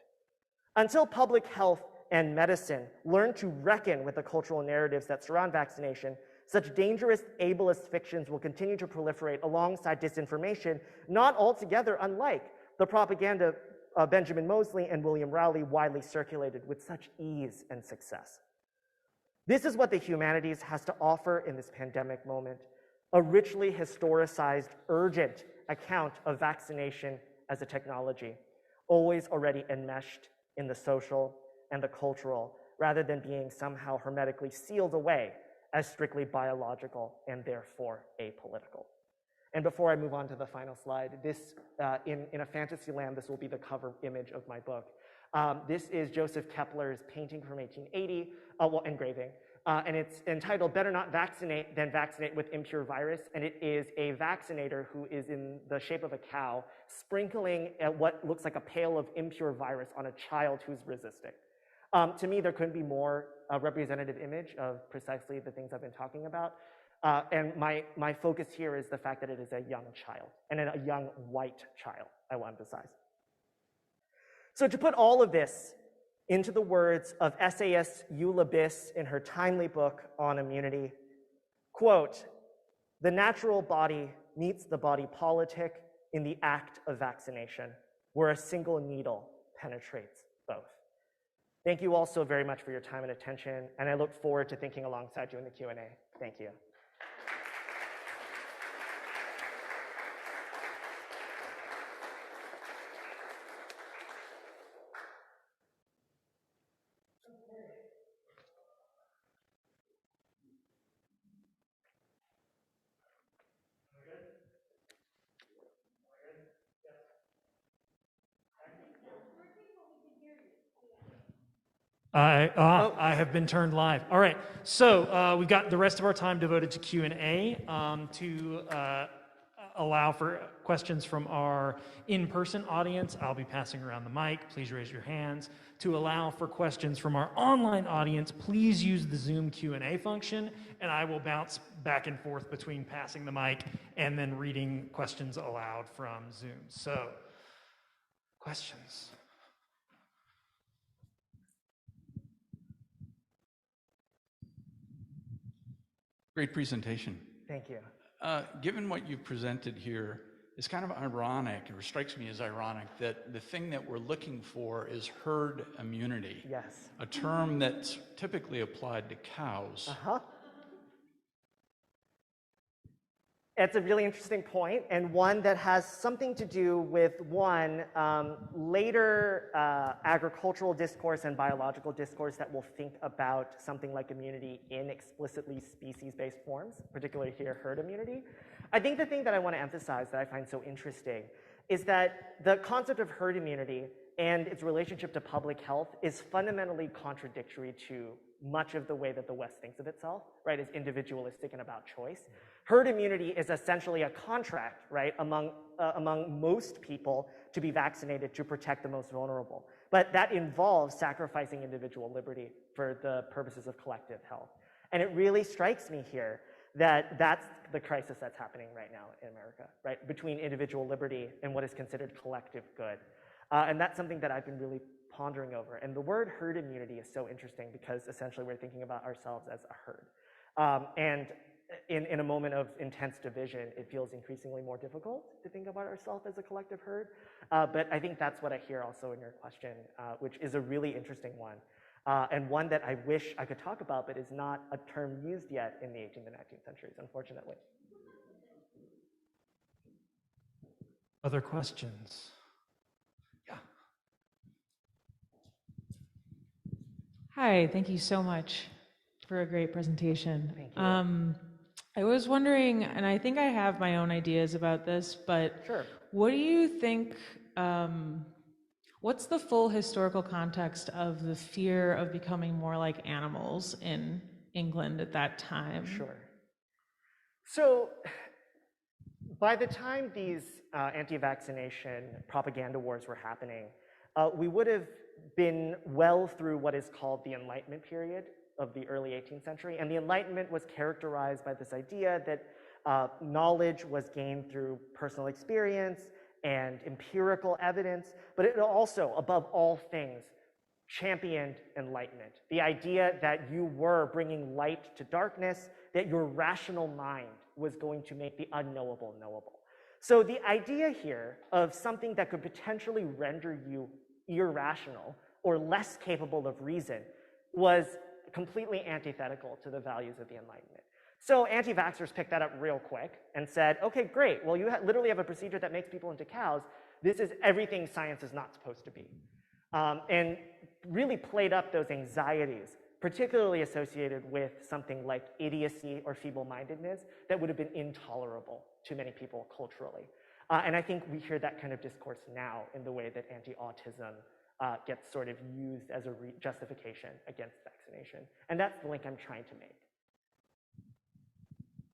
Until public health and medicine learn to reckon with the cultural narratives that surround vaccination, Such dangerous ableist fictions will continue to proliferate alongside disinformation, not altogether unlike the propaganda Benjamin Moseley and William Rowley widely circulated with such ease and success. This is what the humanities has to offer in this pandemic moment, a richly historicized, urgent account of vaccination as a technology, always already enmeshed in the social and the cultural, rather than being somehow hermetically sealed away as strictly biological and therefore apolitical. And before I move on to the final slide, this, in a fantasy land, this will be the cover image of my book. This is Joseph Kepler's painting from 1880, engraving, and it's entitled Better Not Vaccinate Than Vaccinate with Impure Virus, and it is a vaccinator who is in the shape of a cow, sprinkling what looks like a pail of impure virus on a child who's resisting. To me, there couldn't be more representative image of precisely the things I've been talking about. And my focus here is the fact that it is a young child, and a young white child, I will emphasize. So to put all of this into the words of essayist Eula Biss in her timely book on immunity, quote, "The natural body meets the body politic in the act of vaccination, where a single needle penetrates both." Thank you all so very much for your time and attention, and I look forward to thinking alongside you in the Q&A. Thank you. I have been turned live. All right, so we've got the rest of our time devoted to Q&A to allow for questions from our in-person audience. I'll be passing around the mic. Please raise your hands. To allow for questions from our online audience, please use the Zoom Q&A function, and I will bounce back and forth between passing the mic and then reading questions aloud from Zoom. So, questions? Great presentation. Thank you. Given what you've presented here, it's kind of ironic, or strikes me as ironic, that the thing that we're looking for is herd immunity. Yes. A term that's typically applied to cows. Uh-huh. It's a really interesting point, and one that has something to do with, one, later agricultural discourse and biological discourse that will think about something like immunity in explicitly species-based forms, particularly here, herd immunity. I think the thing that I want to emphasize that I find so interesting is that the concept of herd immunity and its relationship to public health is fundamentally contradictory to much of the way that the West thinks of itself, right, as individualistic and about choice. Herd immunity is essentially a contract, right, among most people to be vaccinated to protect the most vulnerable. But that involves sacrificing individual liberty for the purposes of collective health. And it really strikes me here that that's the crisis that's happening right now in America, right, between individual liberty and what is considered collective good. And that's something that I've been really pondering over. And the word herd immunity is so interesting because essentially we're thinking about ourselves as a herd. And in a moment of intense division, it feels increasingly more difficult to think about ourselves as a collective herd. But I think that's what I hear also in your question, which is a really interesting one. And one that I wish I could talk about, but is not a term used yet in the 18th and 19th centuries, unfortunately. Other questions? Yeah. Hi, thank you so much for a great presentation. Thank you. I was wondering, and I think I have my own ideas about this, but Sure. what do you think, what's the full historical context of the fear of becoming more like animals in England at that time? Sure. So by the time these anti-vaccination propaganda wars were happening, we would have been well through what is called the Enlightenment Period of the early 18th century. And the Enlightenment was characterized by this idea that knowledge was gained through personal experience and empirical evidence, but it also, above all things, championed enlightenment. The idea that you were bringing light to darkness, that your rational mind was going to make the unknowable knowable. So the idea here of something that could potentially render you irrational or less capable of reason was completely antithetical to the values of the Enlightenment. So anti-vaxxers picked that up real quick and said, okay, great, well, you literally have a procedure that makes people into cows. This is everything science is not supposed to be. And really played up those anxieties, particularly associated with something like idiocy or feeble-mindedness that would have been intolerable to many people culturally. And I think we hear that kind of discourse now in the way that anti-autism gets sort of used as a justification against vaccination. And that's the link I'm trying to make.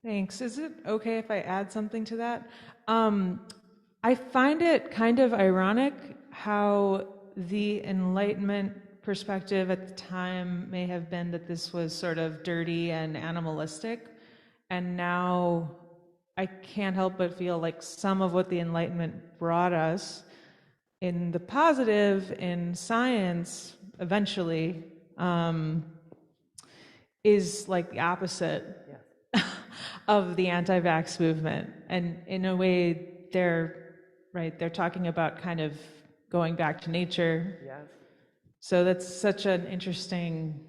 Thanks. Is it okay if I add something to that? I find it kind of ironic how the Enlightenment perspective at the time may have been that this was sort of dirty and animalistic, and now I can't help but feel like some of what the Enlightenment brought us in the positive in science eventually is like the opposite of the anti-vax movement. And in a way, they're talking about kind of going back to nature. Yes. So that's such an interesting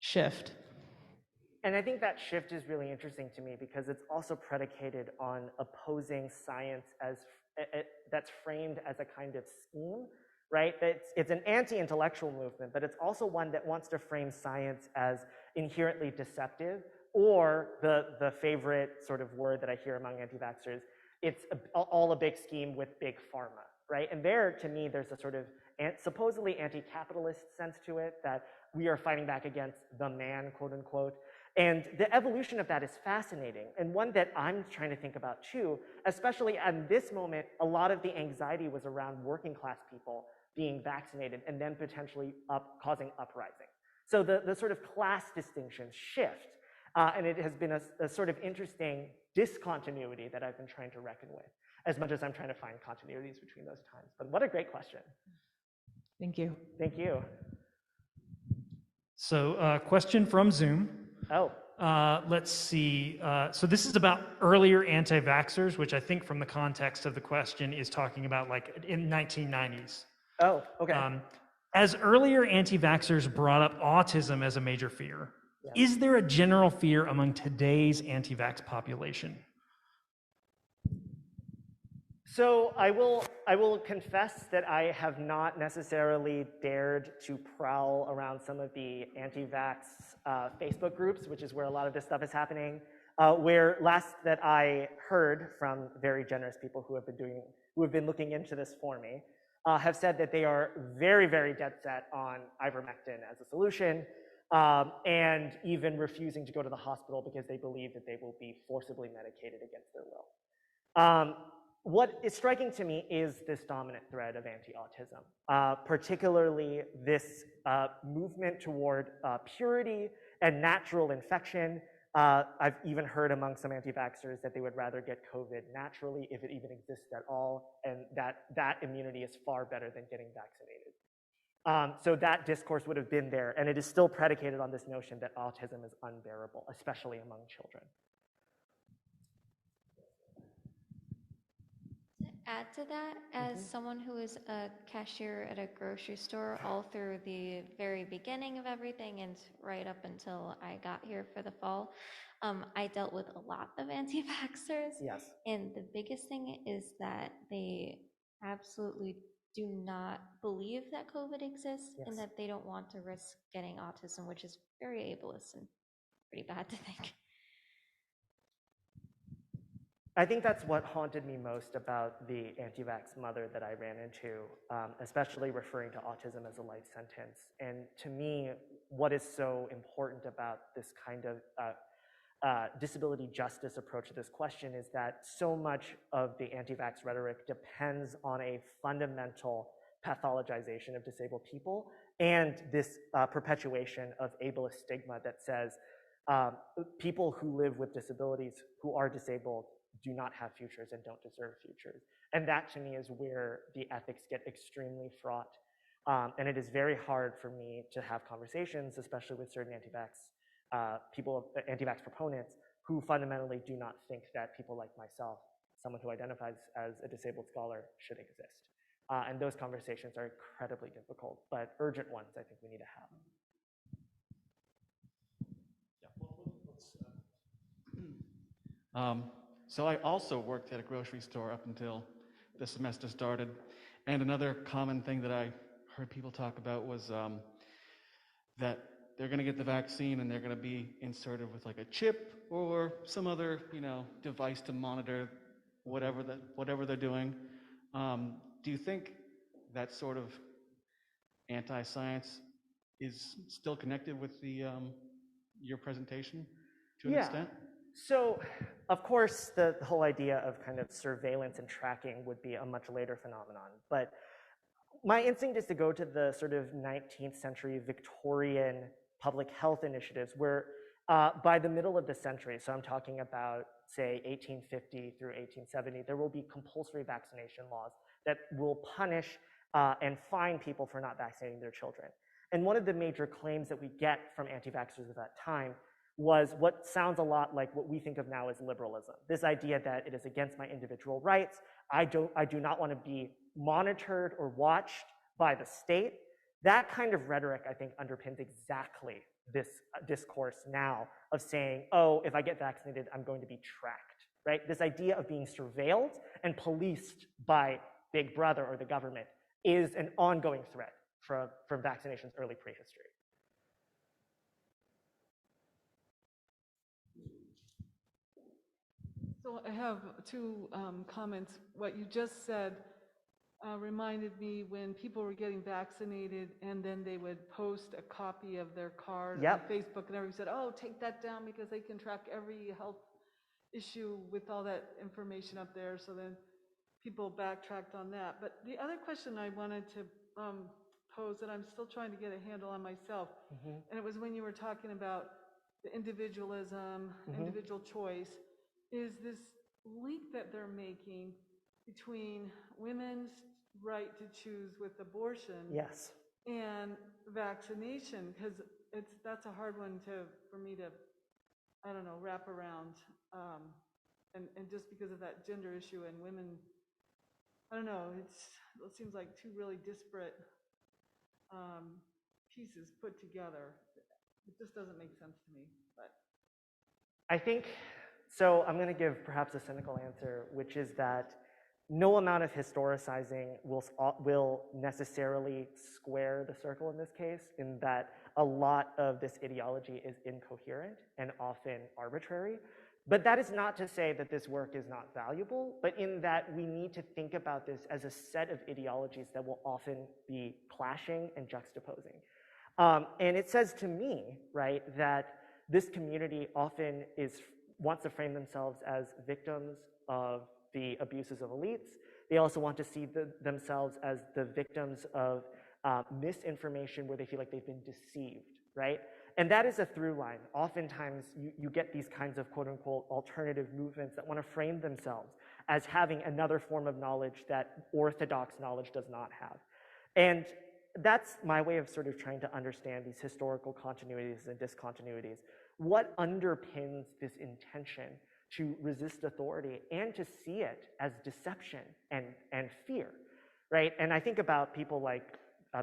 shift. And I think that shift is really interesting to me because it's also predicated on opposing science as that's framed as a kind of scheme, right? It's an anti-intellectual movement, but it's also one that wants to frame science as inherently deceptive, or the favorite sort of word that I hear among anti-vaxxers, it's all a big scheme with big pharma, right? And there, to me, there's a sort of supposedly anti-capitalist sense to it, that we are fighting back against the man, quote unquote. And the evolution of that is fascinating, and one that I'm trying to think about too, especially at this moment. A lot of the anxiety was around working class people being vaccinated and then potentially causing uprising. So the sort of class distinctions shift, and it has been a sort of interesting discontinuity that I've been trying to reckon with, as much as I'm trying to find continuities between those times. But what a great question. Thank you. Thank you. So question from Zoom. Oh. Let's see. So this is about earlier anti-vaxxers, which I think from the context of the question is talking about like in 1990s. Oh, okay. As earlier anti-vaxxers brought up autism as a major fear, is there a general fear among today's anti-vax population? So I will confess that I have not necessarily dared to prowl around some of the anti-vax Facebook groups, which is where a lot of this stuff is happening. Where last that I heard from very generous people who have been looking into this for me, have said that they are very, very dead set on ivermectin as a solution, and even refusing to go to the hospital because they believe that they will be forcibly medicated against their will. What is striking to me is this dominant thread of anti-autism, particularly this movement toward purity and natural infection. I've even heard among some anti-vaxxers that they would rather get COVID naturally, if it even exists at all, and that immunity is far better than getting vaccinated. So that discourse would have been there, and it is still predicated on this notion that autism is unbearable, especially among children. Add to that, as someone who was a cashier at a grocery store all through the very beginning of everything and right up until I got here for the fall, I dealt with a lot of anti-vaxxers. Yes. And the biggest thing is that they absolutely do not believe that COVID exists, and that they don't want to risk getting autism, which is very ableist and pretty bad to think. I think that's what haunted me most about the anti-vax mother that I ran into, especially referring to autism as a life sentence. And to me, what is so important about this kind of disability justice approach to this question is that so much of the anti-vax rhetoric depends on a fundamental pathologization of disabled people and this perpetuation of ableist stigma that says people who live with disabilities who are disabled do not have futures and don't deserve futures. And that to me is where the ethics get extremely fraught. And it is very hard for me to have conversations, especially with certain anti-vax proponents who fundamentally do not think that people like myself, someone who identifies as a disabled scholar, should exist. And those conversations are incredibly difficult, but urgent ones I think we need to have. So I also worked at a grocery store up until the semester started. And another common thing that I heard people talk about was that they're going to get the vaccine and they're going to be inserted with like a chip or some other, device to monitor whatever they're doing. Do you think that sort of anti-science is still connected with your presentation to an extent? So, of course, the whole idea of kind of surveillance and tracking would be a much later phenomenon. But my instinct is to go to the sort of 19th century Victorian public health initiatives where by the middle of the century, so I'm talking about, say, 1850 through 1870, there will be compulsory vaccination laws that will punish and fine people for not vaccinating their children. And one of the major claims that we get from anti-vaxxers at that time was what sounds a lot like what we think of now as liberalism. This idea that it is against my individual rights. I do not want to be monitored or watched by the state. That kind of rhetoric, I think, underpins exactly this discourse now of saying, oh, if I get vaccinated, I'm going to be tracked, right? This idea of being surveilled and policed by Big Brother or the government is an ongoing threat from vaccination's early prehistory. So I have two comments. What you just said reminded me when people were getting vaccinated and then they would post a copy of their card on Facebook and everybody said, oh, take that down because they can track every health issue with all that information up there. So then people backtracked on that. But the other question I wanted to pose that I'm still trying to get a handle on myself, and it was when you were talking about the individualism, individual choice, is this link that they're making between women's right to choose with abortion and vaccination, because that's a hard one for me to, I don't know, wrap around, and just because of that gender issue and women, I don't know, it seems like two really disparate pieces put together. It just doesn't make sense to me. But I think, so I'm going to give perhaps a cynical answer, which is that no amount of historicizing will necessarily square the circle in this case, in that a lot of this ideology is incoherent and often arbitrary. But that is not to say that this work is not valuable, but in that we need to think about this as a set of ideologies that will often be clashing and juxtaposing. And it says to me, right, that this community often wants to frame themselves as victims of the abuses of elites. They also want to see themselves as the victims of misinformation where they feel like they've been deceived, right? And that is a through line. Oftentimes, you get these kinds of quote-unquote alternative movements that want to frame themselves as having another form of knowledge that orthodox knowledge does not have. And that's my way of sort of trying to understand these historical continuities and discontinuities. What underpins this intention to resist authority and to see it as deception and fear, right? And I think about people like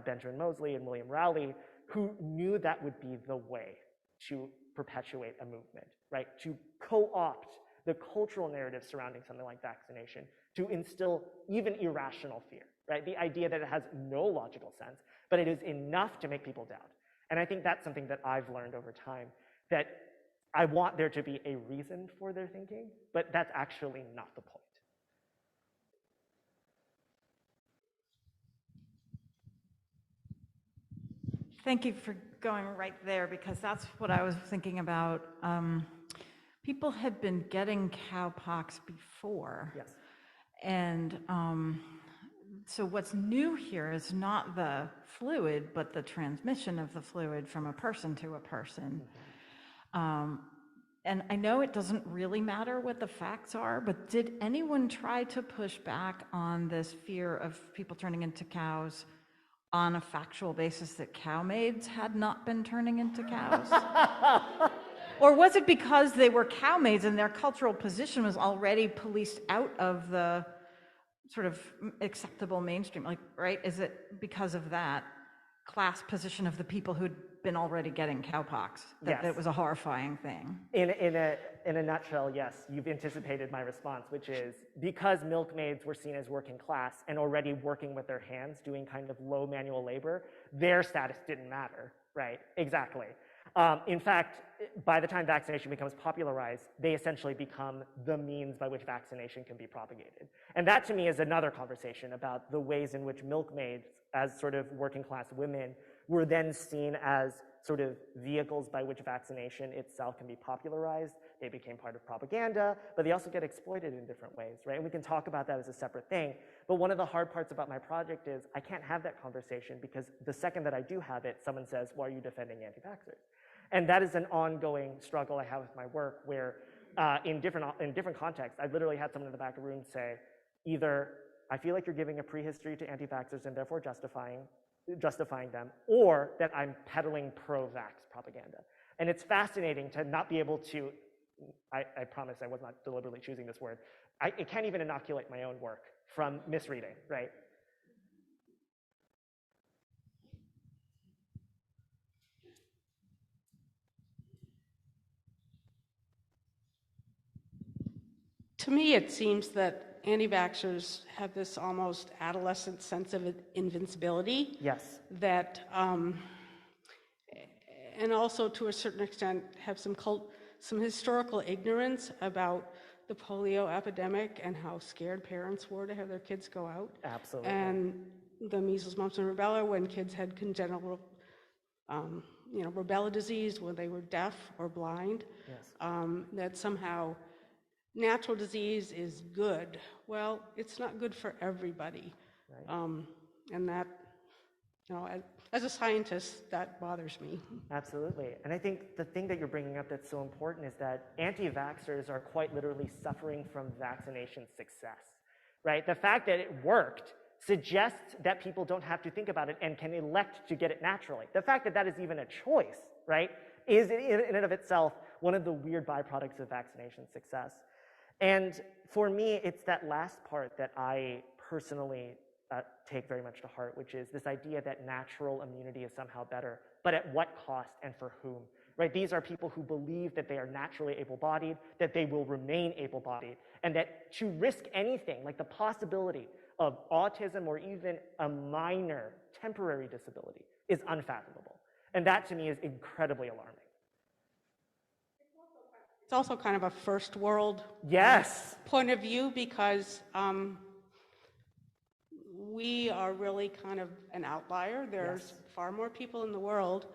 Benjamin Moseley and William Rowley, who knew that would be the way to perpetuate a movement, right? To co-opt the cultural narrative surrounding something like vaccination, to instill even irrational fear, right? The idea that it has no logical sense, but it is enough to make people doubt. And I think that's something that I've learned over time, that I want there to be a reason for their thinking, but that's actually not the point. Thank you for going right there, because that's what I was thinking about. People had been getting cowpox before. Yes. And so what's new here is not the fluid, but the transmission of the fluid from a person to a person. And I know it doesn't really matter what the facts are, but did anyone try to push back on this fear of people turning into cows on a factual basis that cow maids had not been turning into cows? Or was it because they were cow maids and their cultural position was already policed out of the sort of acceptable mainstream? Like, right? Is it because of that class position of the people who'd been already getting cowpox that it was a horrifying thing? In a nutshell, yes, you've anticipated my response, which is because milkmaids were seen as working class and already working with their hands, doing kind of low manual labor, their status didn't matter, right? Exactly. In fact, by the time vaccination becomes popularized, they essentially become the means by which vaccination can be propagated. And that to me is another conversation about the ways in which milkmaids, as sort of working class women, were then seen as sort of vehicles by which vaccination itself can be popularized. They became part of propaganda, but they also get exploited in different ways, right? And we can talk about that as a separate thing. But one of the hard parts about my project is I can't have that conversation because the second that I do have it, someone says, why are you defending anti-vaxxers? And that is an ongoing struggle I have with my work where in different contexts, I literally had someone in the back of the room say, either I feel like you're giving a prehistory to anti-vaxxers and therefore justifying them, or that I'm peddling pro-vax propaganda. And it's fascinating to not be able to, I promise I was not deliberately choosing this word, I can't even inoculate my own work from misreading, right? To me, it seems that anti-vaxxers have this almost adolescent sense of invincibility. Yes. That, and also to a certain extent, have some historical ignorance about the polio epidemic and how scared parents were to have their kids go out. Absolutely. And the measles, mumps, and rubella when kids had congenital, rubella disease when they were deaf or blind. Yes. That somehow natural disease is good. Well, it's not good for everybody. Right. And that, as a scientist, that bothers me. Absolutely. And I think the thing that you're bringing up that's so important is that anti-vaxxers are quite literally suffering from vaccination success, right? The fact that it worked suggests that people don't have to think about it and can elect to get it naturally. The fact that that is even a choice, right, is in and of itself one of the weird byproducts of vaccination success. And for me, it's that last part that I personally take very much to heart, which is this idea that natural immunity is somehow better, but at what cost and for whom, right? These are people who believe that they are naturally able-bodied, that they will remain able-bodied, and that to risk anything, like the possibility of autism or even a minor temporary disability, is unfathomable. And that to me is incredibly alarming. It's also kind of a first world point of view because we are really kind of an outlier. There's far more people in the world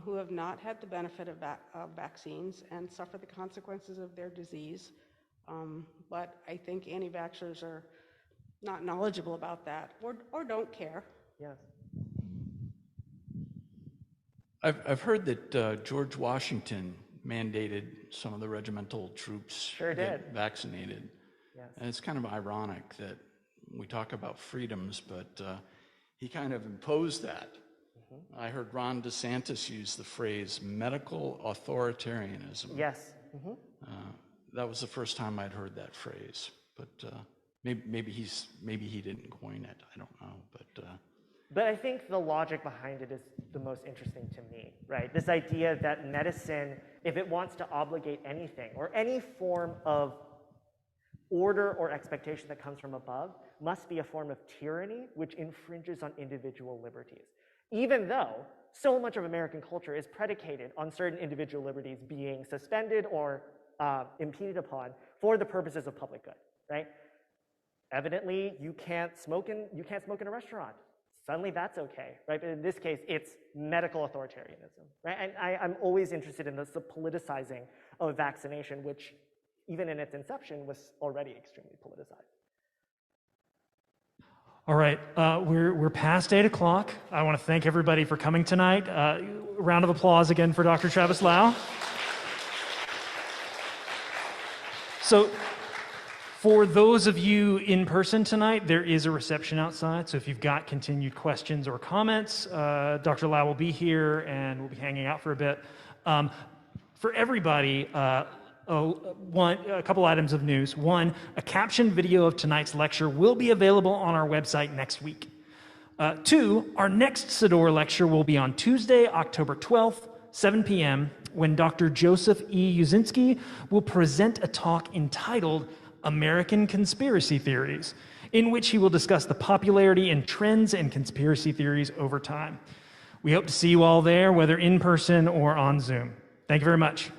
who have not had the benefit of vaccines and suffer the consequences of their disease. But I think anti-vaxxers are not knowledgeable about that or don't care. Yes. I've heard that George Washington mandated some of the regimental troops get vaccinated. Yes. And it's kind of ironic that we talk about freedoms, but he kind of imposed that. Mm-hmm. I heard Ron DeSantis use the phrase medical authoritarianism. Yes. Mm-hmm. That was the first time I'd heard that phrase, but maybe he didn't coin it. I don't know, But I think the logic behind it is the most interesting to me, right? This idea that medicine, if it wants to obligate anything or any form of order or expectation that comes from above, must be a form of tyranny which infringes on individual liberties. Even though so much of American culture is predicated on certain individual liberties being suspended or impeded upon for the purposes of public good, right? Evidently, you can't smoke in a restaurant. Suddenly that's okay, right? But in this case, it's medical authoritarianism, right? And I'm always interested in the politicizing of vaccination, which even in its inception was already extremely politicized. All right, we're past 8 o'clock. I want to thank everybody for coming tonight. Round of applause again for Dr. Travis Lau. So For those of you in person tonight, there is a reception outside, so if you've got continued questions or comments, Dr. Lau will be here and we'll be hanging out for a bit. For everybody, a couple items of news. One, a captioned video of tonight's lecture will be available on our website next week. Two, our next Sidore lecture will be on Tuesday, October 12th, 7 p.m., when Dr. Joseph E. Uzinski will present a talk entitled American Conspiracy Theories, in which he will discuss the popularity and trends in conspiracy theories over time. We hope to see you all there, whether in person or on Zoom. Thank you very much.